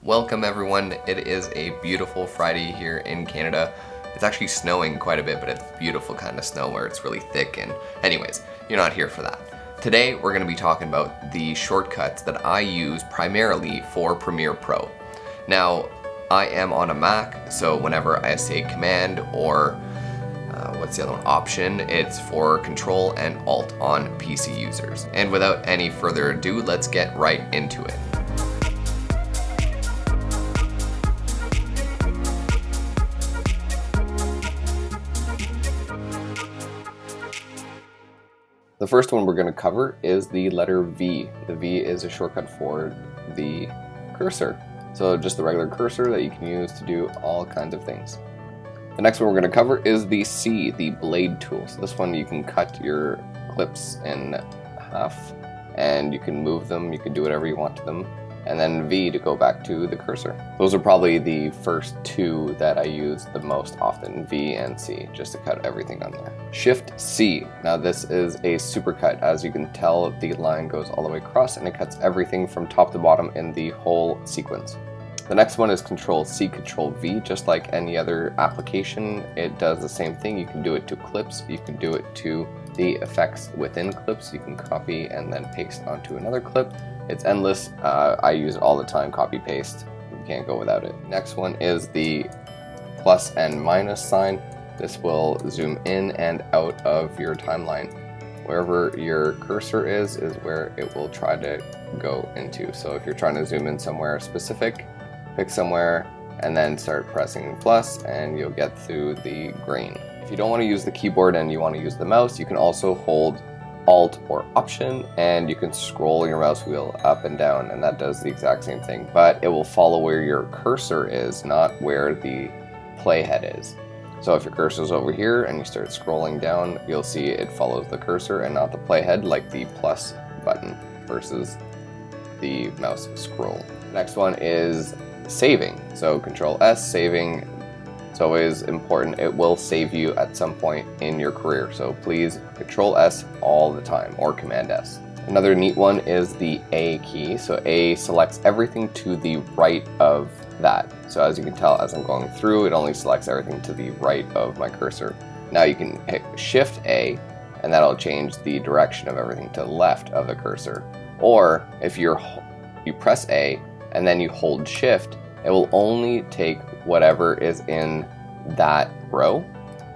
Welcome everyone. It is a beautiful Friday here in Canada. It's actually snowing quite a bit, but it's beautiful kind of snow where it's really thick, and anyways, you're not here for that. Today we're going to be talking about the shortcuts that I use primarily for Premiere Pro. Now, I am on a Mac, so whenever I say Command or what's the other one? Option, it's for Control and Alt on PC users. And without any further ado, let's get right into it. The first one we're going to cover is the letter V. The V is a shortcut for the cursor. So just the regular cursor that you can use to do all kinds of things. The next one we're going to cover is the C, the blade tool. So this one you can cut your clips in half and you can move them, you can do whatever you want to them. And then V to go back to the cursor. Those are probably the first two that I use the most often, V and C, just to cut everything on there. Shift C. Now this is a supercut. As you can tell, the line goes all the way across and it cuts everything from top to bottom in the whole sequence. The next one is Control C, Control V. Just like any other application, it does the same thing. You can do it to clips, you can do it to the effects within clips. You can copy and then paste onto another clip. It's endless. I use it all the time, copy paste. You can't go without it. Next one is the plus and minus sign. This will zoom in and out of your timeline. Wherever your cursor is where it will try to go into. So if you're trying to zoom in somewhere specific, pick somewhere and then start pressing plus and you'll get through the grain. If you don't want to use the keyboard and you want to use the mouse, you can also hold Alt or Option and you can scroll your mouse wheel up and down, and that does the exact same thing, but it will follow where your cursor is, not where the playhead is. So if your cursor is over here and you start scrolling down, you'll see it follows the cursor and not the playhead, like the plus button versus the mouse scroll. Next one is saving. So Control S, saving. It's always important. It will save you at some point in your career. So please Control S all the time, or Command S. Another neat one is the A key. So A selects everything to the right of that. So as you can tell, as I'm going through, it only selects everything to the right of my cursor. Now you can pick Shift A and that'll change the direction of everything to the left of the cursor. Or if you press A and then you hold Shift, it will only take whatever is in that row.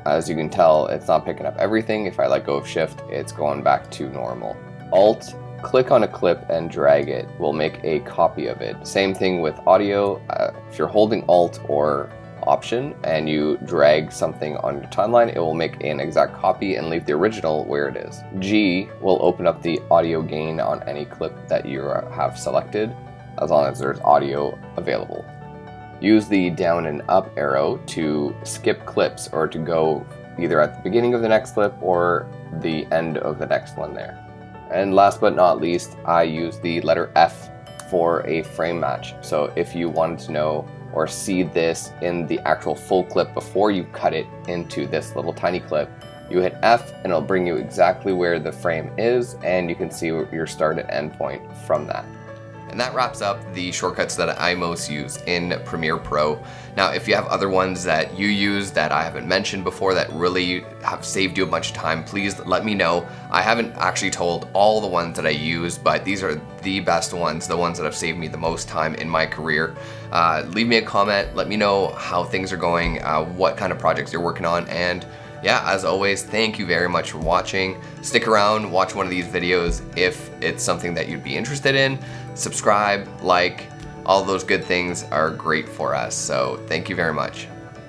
As you can tell, it's not picking up everything. If I let go of Shift, it's going back to normal. Alt, click on a clip and drag it. We'll make a copy of it. Same thing with audio. If you're holding Alt or Option and you drag something on your timeline, it will make an exact copy and leave the original where it is. G will open up the audio gain on any clip that you have selected, as long as there's audio available. Use the down and up arrow to skip clips or to go either at the beginning of the next clip or the end of the next one there. And last but not least, I use the letter F for a frame match. So if you wanted to know or see this in the actual full clip before you cut it into this little tiny clip, you hit F and it'll bring you exactly where the frame is, and you can see your start and end point from that. And that wraps up the shortcuts that I most use in Premiere Pro. Now, if you have other ones that you use that I haven't mentioned before that really have saved you a bunch of time, please let me know. I haven't actually told all the ones that I use, but these are the best ones, the ones that have saved me the most time in my career. Leave me a comment, let me know how things are going, what kind of projects you're working on, and yeah, as always, thank you very much for watching. Stick around, watch one of these videos if it's something that you'd be interested in. Subscribe, like, all those good things are great for us. So thank you very much.